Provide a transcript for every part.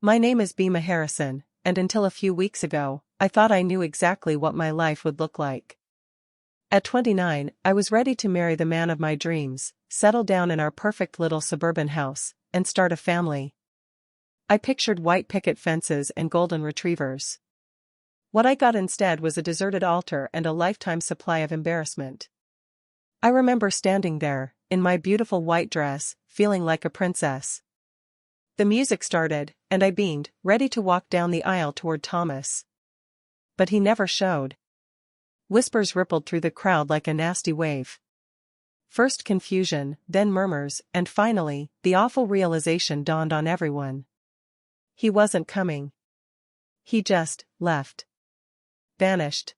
My name is Bema Harrison, and until a few weeks ago, I thought I knew exactly what my life would look like. At 29, I was ready to marry the man of my dreams, settle down in our perfect little suburban house, and start a family. I pictured white picket fences and golden retrievers. What I got instead was a deserted altar and a lifetime supply of embarrassment. I remember standing there, in my beautiful white dress, feeling like a princess. The music started, and I beamed, ready to walk down the aisle toward Thomas. But he never showed. Whispers rippled through the crowd like a nasty wave. First confusion, then murmurs, and finally, the awful realization dawned on everyone. He wasn't coming. He just left. Vanished.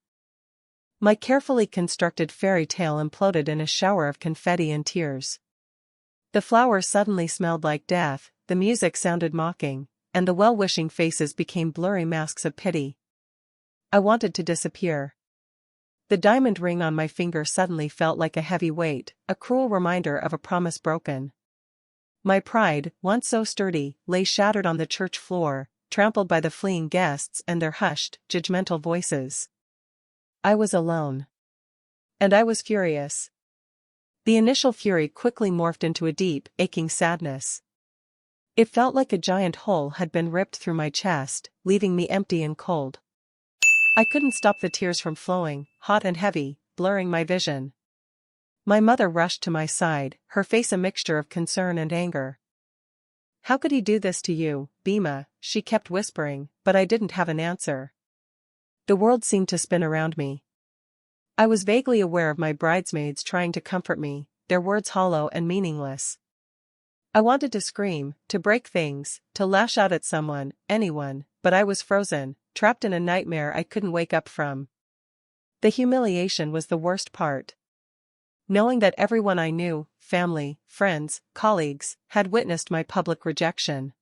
My carefully constructed fairy tale imploded in a shower of confetti and tears. The flowers suddenly smelled like death, the music sounded mocking, and the well-wishing faces became blurry masks of pity. I wanted to disappear. The diamond ring on my finger suddenly felt like a heavy weight, a cruel reminder of a promise broken. My pride, once so sturdy, lay shattered on the church floor, trampled by the fleeing guests and their hushed, judgmental voices. I was alone. And I was furious. The initial fury quickly morphed into a deep, aching sadness. It felt like a giant hole had been ripped through my chest, leaving me empty and cold. I couldn't stop the tears from flowing, hot and heavy, blurring my vision. My mother rushed to my side, her face a mixture of concern and anger. "How could he do this to you, Bema?" she kept whispering, but I didn't have an answer. The world seemed to spin around me. I was vaguely aware of my bridesmaids trying to comfort me, their words hollow and meaningless. I wanted to scream, to break things, to lash out at someone, anyone, but I was frozen, trapped in a nightmare I couldn't wake up from. The humiliation was the worst part. Knowing that everyone I knew, family, friends, colleagues, had witnessed my public rejection.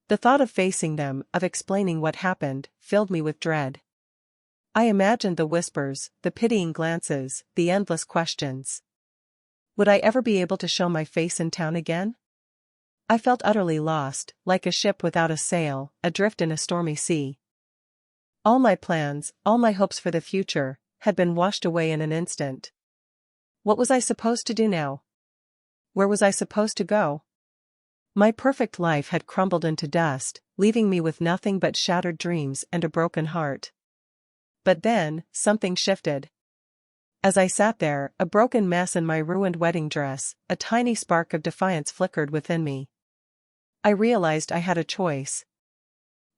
The thought of facing them, of explaining what happened, filled me with dread. I imagined the whispers, the pitying glances, the endless questions. Would I ever be able to show my face in town again? I felt utterly lost, like a ship without a sail, adrift in a stormy sea. All my plans, all my hopes for the future, had been washed away in an instant. What was I supposed to do now? Where was I supposed to go? My perfect life had crumbled into dust, leaving me with nothing but shattered dreams and a broken heart. But then, something shifted. As I sat there, a broken mess in my ruined wedding dress, a tiny spark of defiance flickered within me. I realized I had a choice.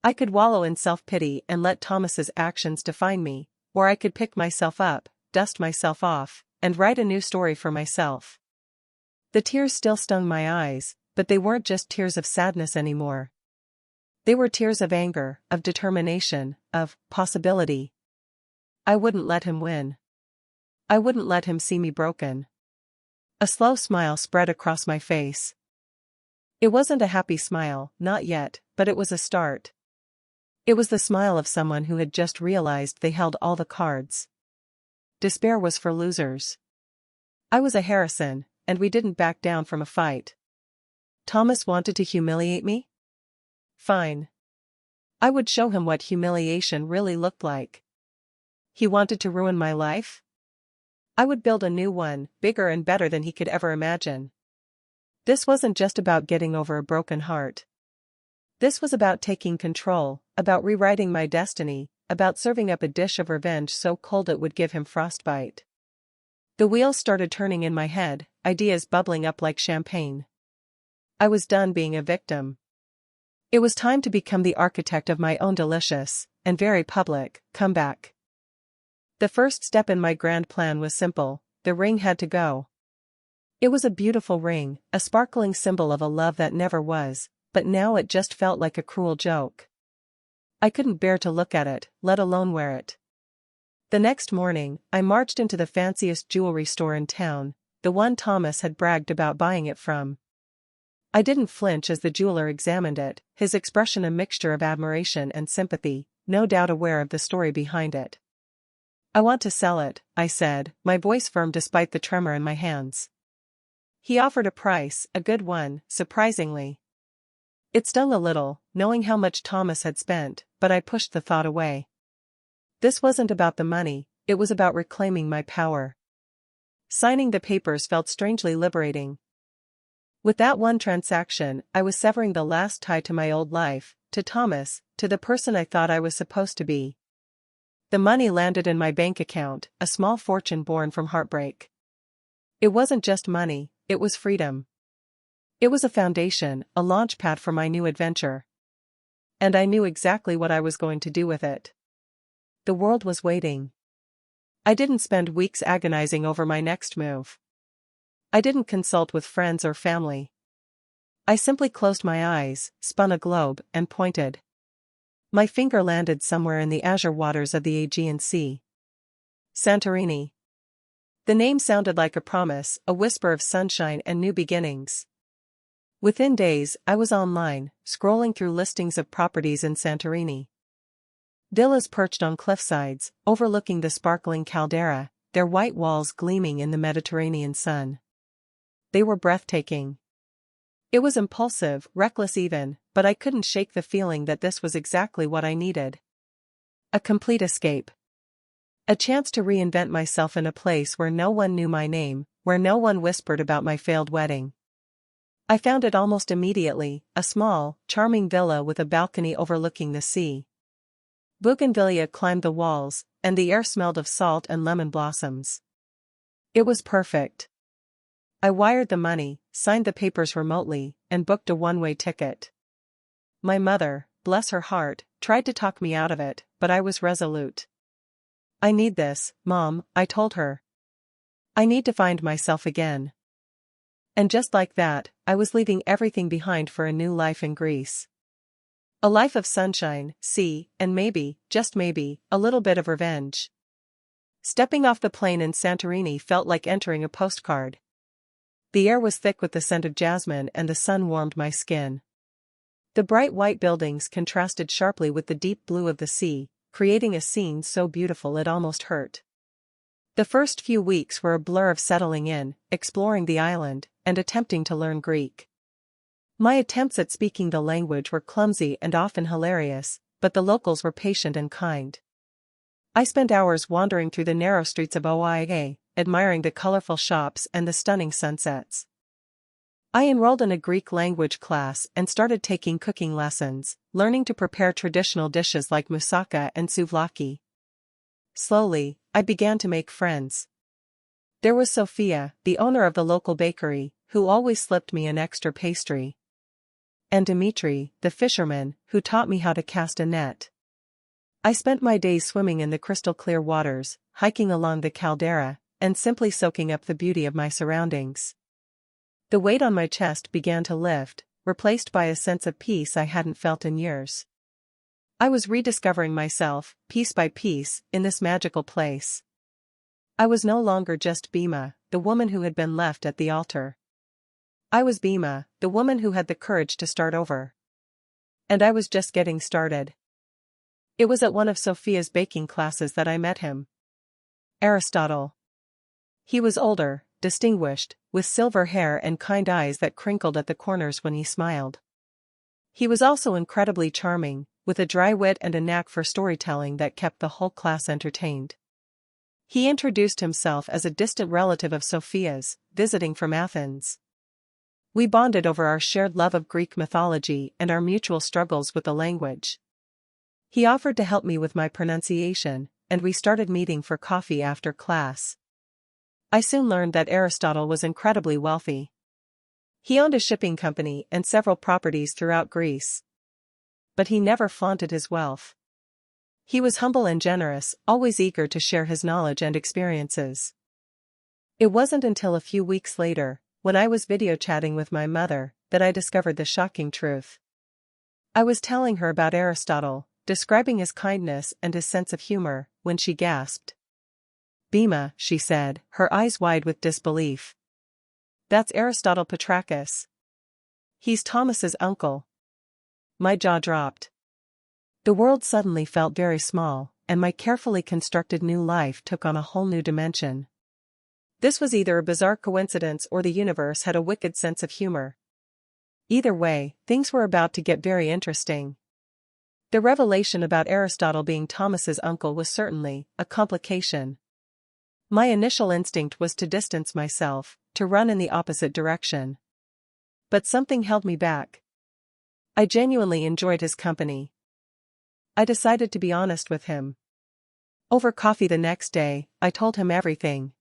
I could wallow in self-pity and let Thomas's actions define me, or I could pick myself up, dust myself off, and write a new story for myself. The tears still stung my eyes, but they weren't just tears of sadness anymore. They were tears of anger, of determination, of possibility. I wouldn't let him win. I wouldn't let him see me broken. A slow smile spread across my face. It wasn't a happy smile, not yet, but it was a start. It was the smile of someone who had just realized they held all the cards. Despair was for losers. I was a Harrison, and we didn't back down from a fight. Thomas wanted to humiliate me? Fine. I would show him what humiliation really looked like. He wanted to ruin my life? I would build a new one, bigger and better than he could ever imagine. This wasn't just about getting over a broken heart. This was about taking control, about rewriting my destiny, about serving up a dish of revenge so cold it would give him frostbite. The wheels started turning in my head, ideas bubbling up like champagne. I was done being a victim. It was time to become the architect of my own delicious, and very public, comeback. The first step in my grand plan was simple: the ring had to go. It was a beautiful ring, a sparkling symbol of a love that never was, but now it just felt like a cruel joke. I couldn't bear to look at it, let alone wear it. The next morning, I marched into the fanciest jewelry store in town, the one Thomas had bragged about buying it from. I didn't flinch as the jeweler examined it, his expression a mixture of admiration and sympathy, no doubt aware of the story behind it. "I want to sell it," I said, my voice firm despite the tremor in my hands. He offered a price, a good one, surprisingly. It stung a little, knowing how much Thomas had spent, but I pushed the thought away. This wasn't about the money, it was about reclaiming my power. Signing the papers felt strangely liberating. With that one transaction, I was severing the last tie to my old life, to Thomas, to the person I thought I was supposed to be. The money landed in my bank account, a small fortune born from heartbreak. It wasn't just money, it was freedom. It was a foundation, a launchpad for my new adventure. And I knew exactly what I was going to do with it. The world was waiting. I didn't spend weeks agonizing over my next move. I didn't consult with friends or family. I simply closed my eyes, spun a globe, and pointed. My finger landed somewhere in the azure waters of the Aegean Sea. Santorini. The name sounded like a promise, a whisper of sunshine and new beginnings. Within days, I was online, scrolling through listings of properties in Santorini. Villas perched on cliffsides, overlooking the sparkling caldera, their white walls gleaming in the Mediterranean sun. They were breathtaking. It was impulsive, reckless even, but I couldn't shake the feeling that this was exactly what I needed. A complete escape. A chance to reinvent myself in a place where no one knew my name, where no one whispered about my failed wedding. I found it almost immediately, a small, charming villa with a balcony overlooking the sea. Bougainvillea climbed the walls, and the air smelled of salt and lemon blossoms. It was perfect. I wired the money, signed the papers remotely, and booked a one-way ticket. My mother, bless her heart, tried to talk me out of it, but I was resolute. I need this, Mom, I told her. I need to find myself again. And just like that, I was leaving everything behind for a new life in Greece. A life of sunshine, sea, and maybe, just maybe, a little bit of revenge. Stepping off the plane in Santorini felt like entering a postcard. The air was thick with the scent of jasmine and the sun warmed my skin. The bright white buildings contrasted sharply with the deep blue of the sea, creating a scene so beautiful it almost hurt. The first few weeks were a blur of settling in, exploring the island, and attempting to learn Greek. My attempts at speaking the language were clumsy and often hilarious, but the locals were patient and kind. I spent hours wandering through the narrow streets of Oia, admiring the colorful shops and the stunning sunsets. I enrolled in a Greek language class and started taking cooking lessons, learning to prepare traditional dishes like moussaka and souvlaki. Slowly, I began to make friends. There was Sophia, the owner of the local bakery, who always slipped me an extra pastry. And Dimitri, the fisherman, who taught me how to cast a net. I spent my days swimming in the crystal-clear waters, hiking along the caldera, and simply soaking up the beauty of my surroundings. The weight on my chest began to lift, replaced by a sense of peace I hadn't felt in years. I was rediscovering myself, piece by piece, in this magical place. I was no longer just Bema, the woman who had been left at the altar. I was Bema, the woman who had the courage to start over. And I was just getting started. It was at one of Sophia's baking classes that I met him. Aristotle. He was older, distinguished, with silver hair and kind eyes that crinkled at the corners when he smiled. He was also incredibly charming, with a dry wit and a knack for storytelling that kept the whole class entertained. He introduced himself as a distant relative of Sophia's, visiting from Athens. We bonded over our shared love of Greek mythology and our mutual struggles with the language. He offered to help me with my pronunciation, and we started meeting for coffee after class. I soon learned that Aristotle was incredibly wealthy. He owned a shipping company and several properties throughout Greece. But he never flaunted his wealth. He was humble and generous, always eager to share his knowledge and experiences. It wasn't until a few weeks later, when I was video chatting with my mother, that I discovered the shocking truth. I was telling her about Aristotle, describing his kindness and his sense of humor, when she gasped. "Bema," she said, her eyes wide with disbelief. "That's Aristotle Petrakis. He's Thomas's uncle." My jaw dropped. The world suddenly felt very small, and my carefully constructed new life took on a whole new dimension. This was either a bizarre coincidence or the universe had a wicked sense of humor. Either way, things were about to get very interesting. The revelation about Aristotle being Thomas's uncle was certainly a complication. My initial instinct was to distance myself, to run in the opposite direction. But something held me back. I genuinely enjoyed his company. I decided to be honest with him. Over coffee the next day, I told him everything.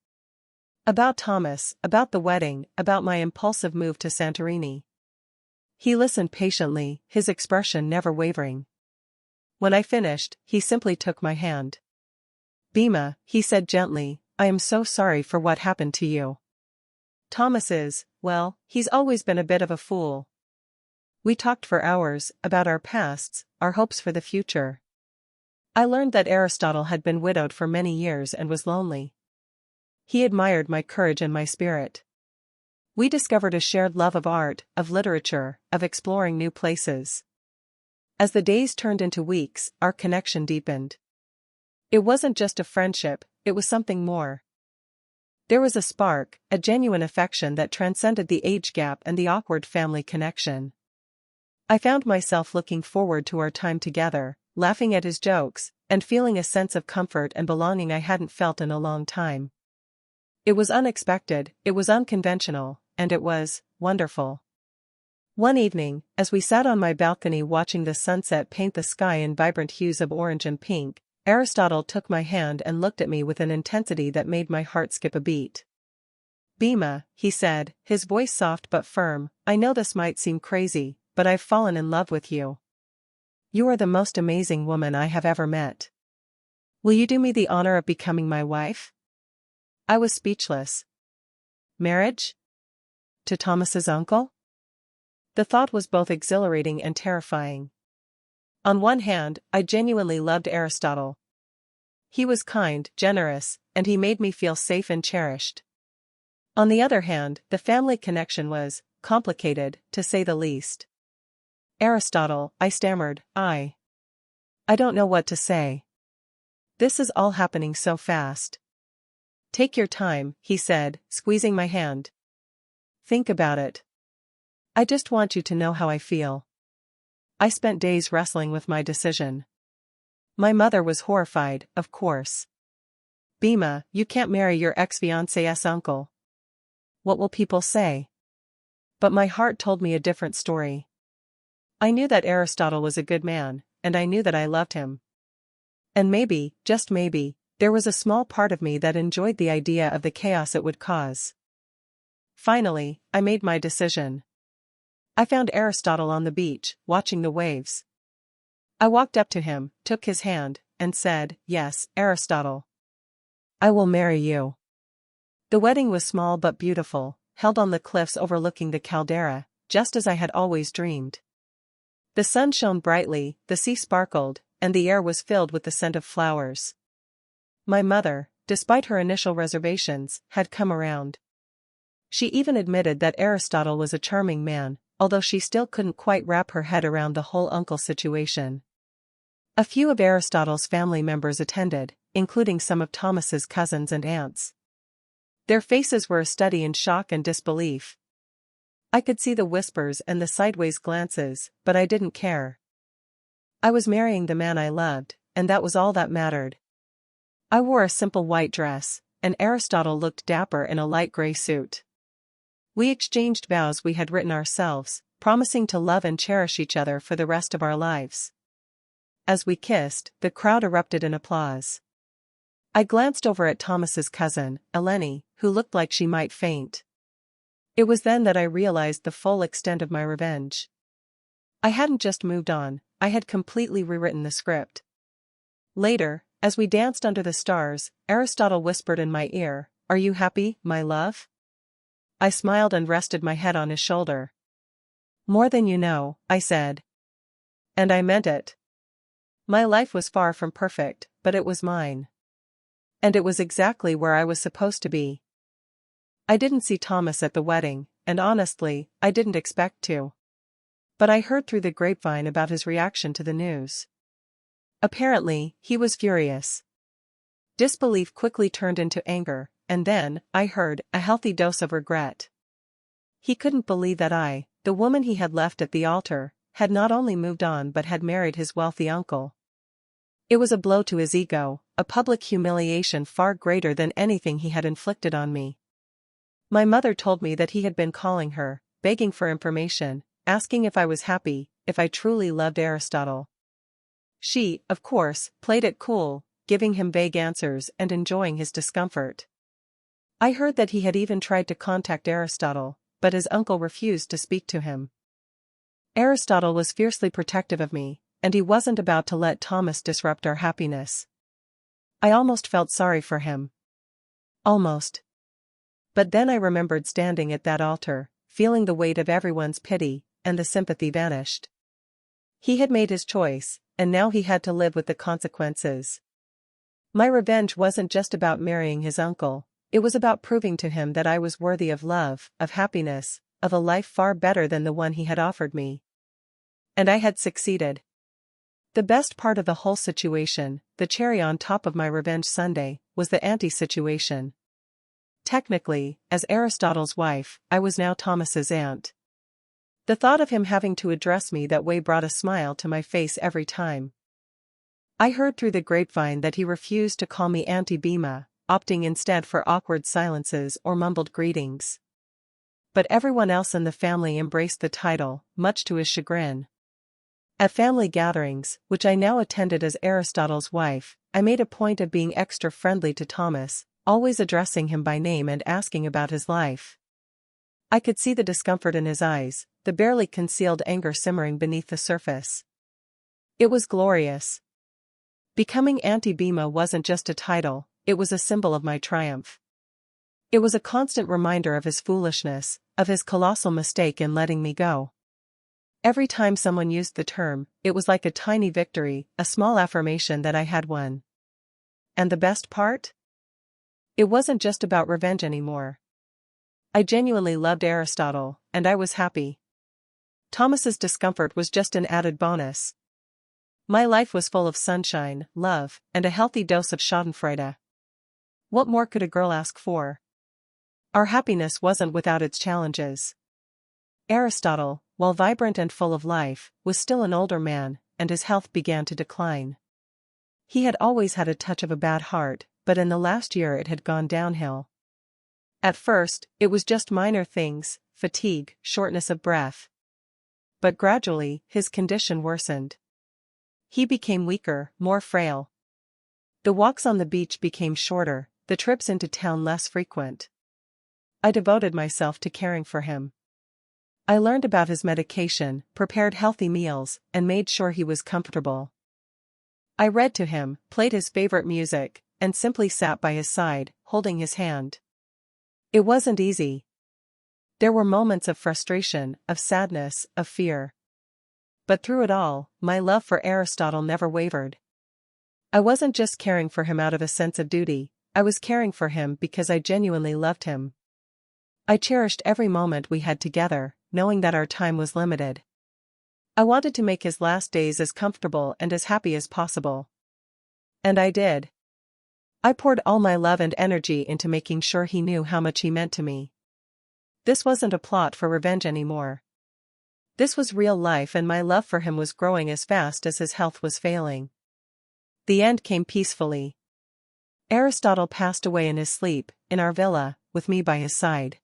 About Thomas, about the wedding, about my impulsive move to Santorini. He listened patiently, his expression never wavering. When I finished, he simply took my hand. "Bema," he said gently, "I am so sorry for what happened to you. Thomas is, well, he's always been a bit of a fool." We talked for hours, about our pasts, our hopes for the future. I learned that Aristotle had been widowed for many years and was lonely. He admired my courage and my spirit. We discovered a shared love of art, of literature, of exploring new places. As the days turned into weeks, our connection deepened. It wasn't just a friendship, it was something more. There was a spark, a genuine affection that transcended the age gap and the awkward family connection. I found myself looking forward to our time together, laughing at his jokes, and feeling a sense of comfort and belonging I hadn't felt in a long time. It was unexpected, it was unconventional, and it was wonderful. One evening, as we sat on my balcony watching the sunset paint the sky in vibrant hues of orange and pink, Aristotle took my hand and looked at me with an intensity that made my heart skip a beat. "Bema," he said, his voice soft but firm, "I know this might seem crazy, but I've fallen in love with you. You are the most amazing woman I have ever met. Will you do me the honor of becoming my wife?" I was speechless. Marriage? To Thomas's uncle? The thought was both exhilarating and terrifying. On one hand, I genuinely loved Aristotle. He was kind, generous, and he made me feel safe and cherished. On the other hand, the family connection was complicated, to say the least. "Aristotle," I stammered, I don't know what to say. This is all happening so fast." "Take your time," he said, squeezing my hand. "Think about it. I just want you to know how I feel." I spent days wrestling with my decision. My mother was horrified, of course. "Bema, you can't marry your ex-fiancé's uncle. What will people say?" But my heart told me a different story. I knew that Aristotle was a good man, and I knew that I loved him. And maybe, just maybe, there was a small part of me that enjoyed the idea of the chaos it would cause. Finally, I made my decision. I found Aristotle on the beach, watching the waves. I walked up to him, took his hand, and said, "Yes, Aristotle. I will marry you." The wedding was small but beautiful, held on the cliffs overlooking the caldera, just as I had always dreamed. The sun shone brightly, the sea sparkled, and the air was filled with the scent of flowers. My mother, despite her initial reservations, had come around. She even admitted that Aristotle was a charming man, although she still couldn't quite wrap her head around the whole uncle situation. A few of Aristotle's family members attended, including some of Thomas's cousins and aunts. Their faces were a study in shock and disbelief. I could see the whispers and the sideways glances, but I didn't care. I was marrying the man I loved, and that was all that mattered. I wore a simple white dress, and Aristotle looked dapper in a light gray suit. We exchanged vows we had written ourselves, promising to love and cherish each other for the rest of our lives. As we kissed, the crowd erupted in applause. I glanced over at Thomas's cousin, Eleni, who looked like she might faint. It was then that I realized the full extent of my revenge. I hadn't just moved on, I had completely rewritten the script. Later, as we danced under the stars, Aristotle whispered in my ear, "Are you happy, my love?" I smiled and rested my head on his shoulder. "More than you know," I said. And I meant it. My life was far from perfect, but it was mine. And it was exactly where I was supposed to be. I didn't see Thomas at the wedding, and honestly, I didn't expect to. But I heard through the grapevine about his reaction to the news. Apparently, he was furious. Disbelief quickly turned into anger, and then, I heard, a healthy dose of regret. He couldn't believe that I, the woman he had left at the altar, had not only moved on but had married his wealthy uncle. It was a blow to his ego, a public humiliation far greater than anything he had inflicted on me. My mother told me that he had been calling her, begging for information, asking if I was happy, if I truly loved Aristotle. She, of course, played it cool, giving him vague answers and enjoying his discomfort. I heard that he had even tried to contact Aristotle, but his uncle refused to speak to him. Aristotle was fiercely protective of me, and he wasn't about to let Thomas disrupt our happiness. I almost felt sorry for him. Almost. But then I remembered standing at that altar, feeling the weight of everyone's pity, and the sympathy vanished. He had made his choice, and now he had to live with the consequences. My revenge wasn't just about marrying his uncle, it was about proving to him that I was worthy of love, of happiness, of a life far better than the one he had offered me. And I had succeeded. The best part of the whole situation, the cherry on top of my revenge Sunday, was the anti-situation. Technically, as Aristotle's wife, I was now Thomas's aunt. The thought of him having to address me that way brought a smile to my face every time. I heard through the grapevine that he refused to call me Auntie Bema, opting instead for awkward silences or mumbled greetings. But everyone else in the family embraced the title, much to his chagrin. At family gatherings, which I now attended as Aristotle's wife, I made a point of being extra friendly to Thomas, always addressing him by name and asking about his life. I could see the discomfort in his eyes, the barely concealed anger simmering beneath the surface. It was glorious. Becoming Auntie Bema wasn't just a title, it was a symbol of my triumph. It was a constant reminder of his foolishness, of his colossal mistake in letting me go. Every time someone used the term, it was like a tiny victory, a small affirmation that I had won. And the best part? It wasn't just about revenge anymore. I genuinely loved Aristotle, and I was happy. Thomas's discomfort was just an added bonus. My life was full of sunshine, love, and a healthy dose of schadenfreude. What more could a girl ask for? Our happiness wasn't without its challenges. Aristotle, while vibrant and full of life, was still an older man, and his health began to decline. He had always had a touch of a bad heart, but in the last year it had gone downhill. At first, it was just minor things, fatigue, shortness of breath. But gradually, his condition worsened. He became weaker, more frail. The walks on the beach became shorter, the trips into town less frequent. I devoted myself to caring for him. I learned about his medication, prepared healthy meals, and made sure he was comfortable. I read to him, played his favorite music, and simply sat by his side, holding his hand. It wasn't easy. There were moments of frustration, of sadness, of fear. But through it all, my love for Aristotle never wavered. I wasn't just caring for him out of a sense of duty, I was caring for him because I genuinely loved him. I cherished every moment we had together, knowing that our time was limited. I wanted to make his last days as comfortable and as happy as possible. And I did. I poured all my love and energy into making sure he knew how much he meant to me. This wasn't a plot for revenge anymore. This was real life, and my love for him was growing as fast as his health was failing. The end came peacefully. Aristotle passed away in his sleep, in our villa, with me by his side.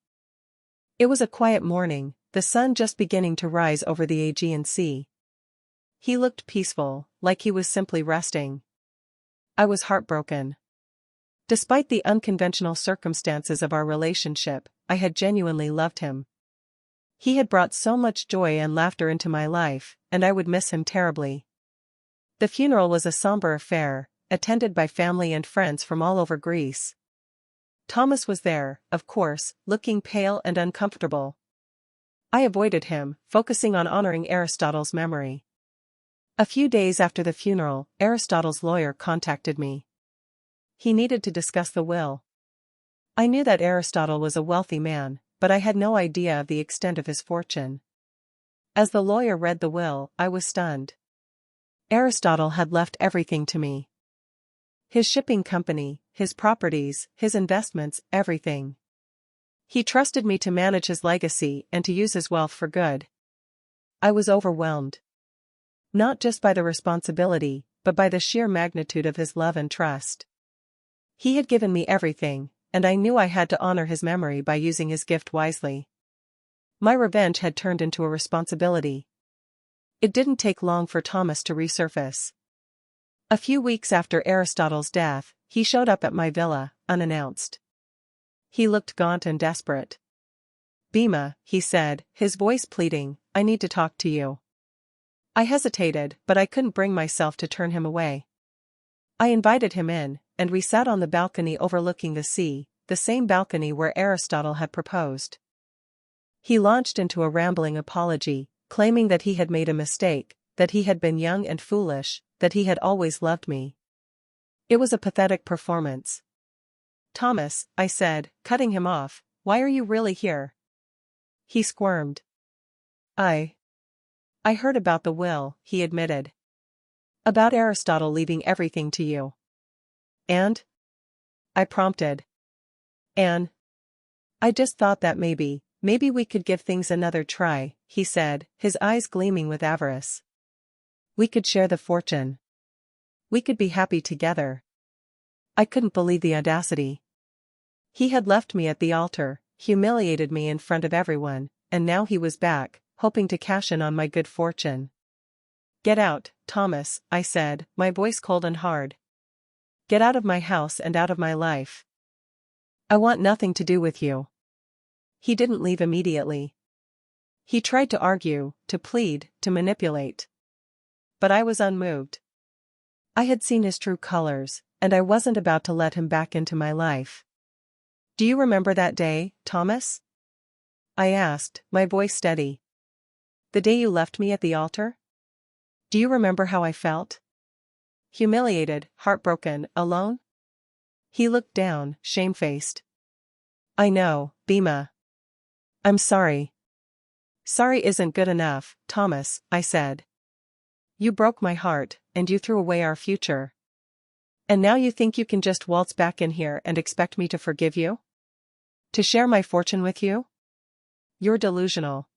It was a quiet morning, the sun just beginning to rise over the Aegean Sea. He looked peaceful, like he was simply resting. I was heartbroken. Despite the unconventional circumstances of our relationship, I had genuinely loved him. He had brought so much joy and laughter into my life, and I would miss him terribly. The funeral was a somber affair, attended by family and friends from all over Greece. Thomas was there, of course, looking pale and uncomfortable. I avoided him, focusing on honoring Aristotle's memory. A few days after the funeral, Aristotle's lawyer contacted me. He needed to discuss the will. I knew that Aristotle was a wealthy man, but I had no idea of the extent of his fortune. As the lawyer read the will, I was stunned. Aristotle had left everything to me. His shipping company, his properties, his investments, everything. He trusted me to manage his legacy and to use his wealth for good. I was overwhelmed. Not just by the responsibility, but by the sheer magnitude of his love and trust. He had given me everything, and I knew I had to honor his memory by using his gift wisely. My revenge had turned into a responsibility. It didn't take long for Thomas to resurface. A few weeks after Aristotle's death, he showed up at my villa, unannounced. He looked gaunt and desperate. "Bema," he said, his voice pleading, "I need to talk to you." I hesitated, but I couldn't bring myself to turn him away. I invited him in, and we sat on the balcony overlooking the sea, the same balcony where Aristotle had proposed. He launched into a rambling apology, claiming that he had made a mistake, that he had been young and foolish, that he had always loved me. It was a pathetic performance. "Thomas," I said, cutting him off, "why are you really here?" He squirmed. I heard about the will," he admitted. "About Aristotle leaving everything to you." "And?" I prompted. "And I just thought that maybe we could give things another try," he said, his eyes gleaming with avarice. "We could share the fortune. We could be happy together." I couldn't believe the audacity. He had left me at the altar, humiliated me in front of everyone, and now he was back, hoping to cash in on my good fortune. "Get out, Thomas," I said, my voice cold and hard. "Get out of my house and out of my life. I want nothing to do with you." He didn't leave immediately. He tried to argue, to plead, to manipulate. But I was unmoved. I had seen his true colors, and I wasn't about to let him back into my life. "Do you remember that day, Thomas?" I asked, my voice steady. "The day you left me at the altar? Do you remember how I felt? Humiliated, heartbroken, alone?" He looked down, shamefaced. "I know, Bema. I'm sorry." "Sorry isn't good enough, Thomas," I said. "You broke my heart, and you threw away our future. And now you think you can just waltz back in here and expect me to forgive you? To share my fortune with you? You're delusional."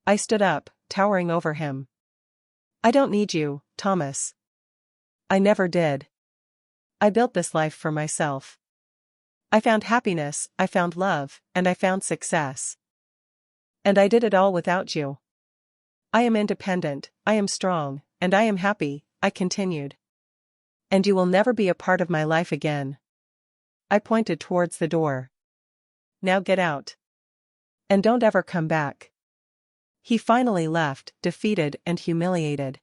I stood up, towering over him. "I don't need you, Thomas. I never did. I built this life for myself. I found happiness, I found love, and I found success. And I did it all without you. I am independent, I am strong, and I am happy," I continued. "And you will never be a part of my life again." I pointed towards the door. "Now get out. And don't ever come back." He finally left, defeated and humiliated.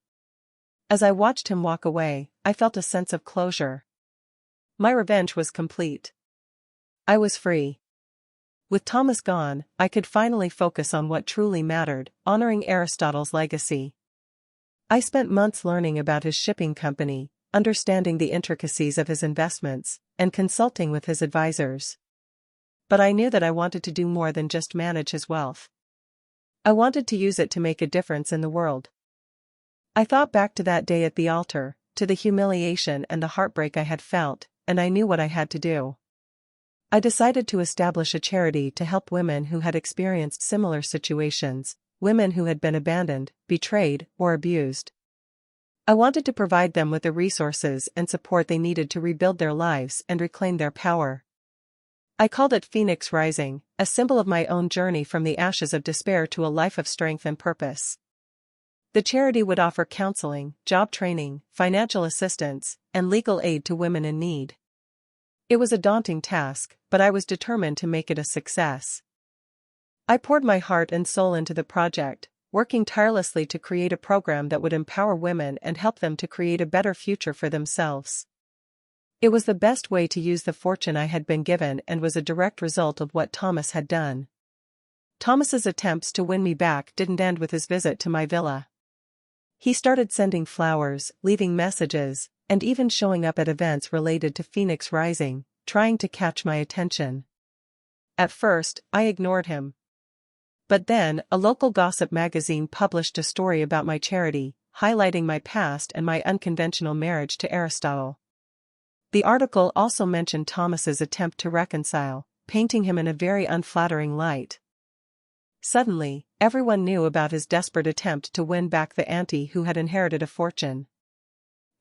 As I watched him walk away, I felt a sense of closure. My revenge was complete. I was free. With Thomas gone, I could finally focus on what truly mattered, honoring Aristotle's legacy. I spent months learning about his shipping company, understanding the intricacies of his investments, and consulting with his advisors. But I knew that I wanted to do more than just manage his wealth. I wanted to use it to make a difference in the world. I thought back to that day at the altar, to the humiliation and the heartbreak I had felt, and I knew what I had to do. I decided to establish a charity to help women who had experienced similar situations, women who had been abandoned, betrayed, or abused. I wanted to provide them with the resources and support they needed to rebuild their lives and reclaim their power. I called it Phoenix Rising, a symbol of my own journey from the ashes of despair to a life of strength and purpose. The charity would offer counseling, job training, financial assistance, and legal aid to women in need. It was a daunting task, but I was determined to make it a success. I poured my heart and soul into the project, working tirelessly to create a program that would empower women and help them to create a better future for themselves. It was the best way to use the fortune I had been given and was a direct result of what Thomas had done. Thomas's attempts to win me back didn't end with his visit to my villa. He started sending flowers, leaving messages, and even showing up at events related to Phoenix Rising, trying to catch my attention. At first, I ignored him. But then, a local gossip magazine published a story about my charity, highlighting my past and my unconventional marriage to Aristotle. The article also mentioned Thomas's attempt to reconcile, painting him in a very unflattering light. Suddenly, everyone knew about his desperate attempt to win back the auntie who had inherited a fortune.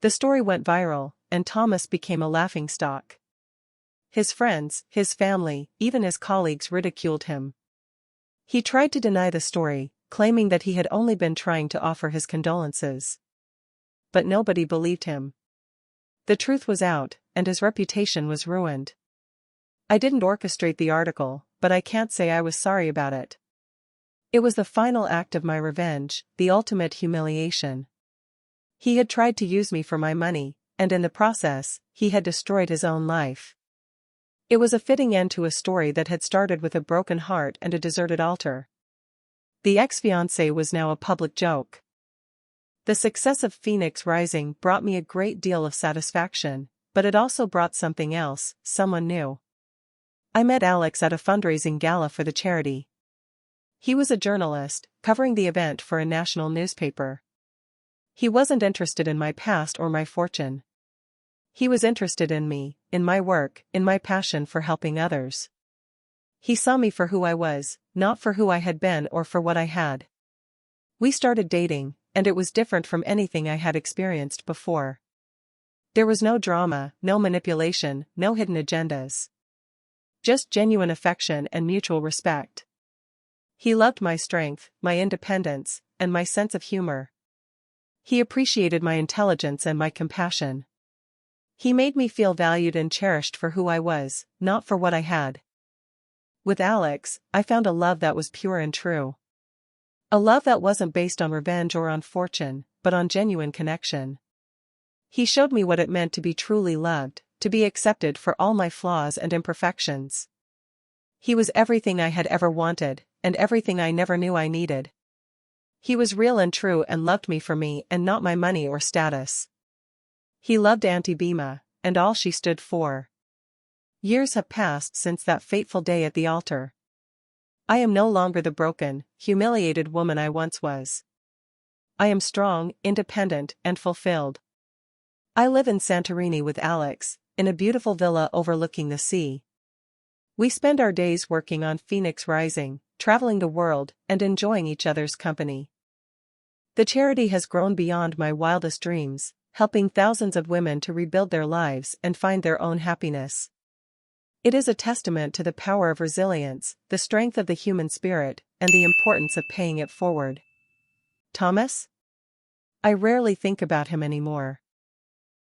The story went viral, and Thomas became a laughingstock. His friends, his family, even his colleagues ridiculed him. He tried to deny the story, claiming that he had only been trying to offer his condolences. But nobody believed him. The truth was out, and his reputation was ruined. I didn't orchestrate the article, but I can't say I was sorry about it. It was the final act of my revenge, the ultimate humiliation. He had tried to use me for my money, and in the process, he had destroyed his own life. It was a fitting end to a story that had started with a broken heart and a deserted altar. The ex-fiancé was now a public joke. The success of Phoenix Rising brought me a great deal of satisfaction, but it also brought something else, someone new. I met Alex at a fundraising gala for the charity. He was a journalist, covering the event for a national newspaper. He wasn't interested in my past or my fortune. He was interested in me, in my work, in my passion for helping others. He saw me for who I was, not for who I had been or for what I had. We started dating, and it was different from anything I had experienced before. There was no drama, no manipulation, no hidden agendas. Just genuine affection and mutual respect. He loved my strength, my independence, and my sense of humor. He appreciated my intelligence and my compassion. He made me feel valued and cherished for who I was, not for what I had. With Alex, I found a love that was pure and true. A love that wasn't based on revenge or on fortune, but on genuine connection. He showed me what it meant to be truly loved, to be accepted for all my flaws and imperfections. He was everything I had ever wanted, and everything I never knew I needed. He was real and true and loved me for me and not my money or status. He loved Auntie Bema, and all she stood for. Years have passed since that fateful day at the altar. I am no longer the broken, humiliated woman I once was. I am strong, independent, and fulfilled. I live in Santorini with Alex, in a beautiful villa overlooking the sea. We spend our days working on Phoenix Rising, traveling the world, and enjoying each other's company. The charity has grown beyond my wildest dreams, helping thousands of women to rebuild their lives and find their own happiness. It is a testament to the power of resilience, the strength of the human spirit, and the importance of paying it forward. Thomas? I rarely think about him anymore.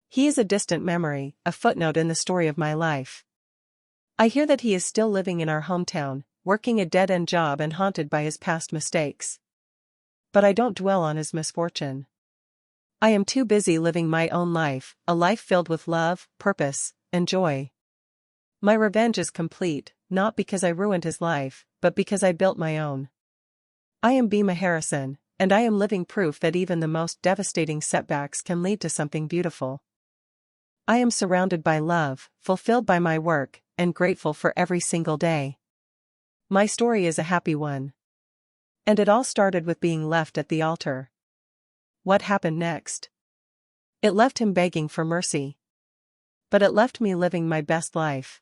He is a distant memory, a footnote in the story of my life. I hear that he is still living in our hometown, working a dead-end job and haunted by his past mistakes. But I don't dwell on his misfortune. I am too busy living my own life, a life filled with love, purpose, and joy. My revenge is complete, not because I ruined his life, but because I built my own. I am Bema Harrison, and I am living proof that even the most devastating setbacks can lead to something beautiful. I am surrounded by love, fulfilled by my work, and grateful for every single day. My story is a happy one. And it all started with being left at the altar. What happened next? It left him begging for mercy. But it left me living my best life.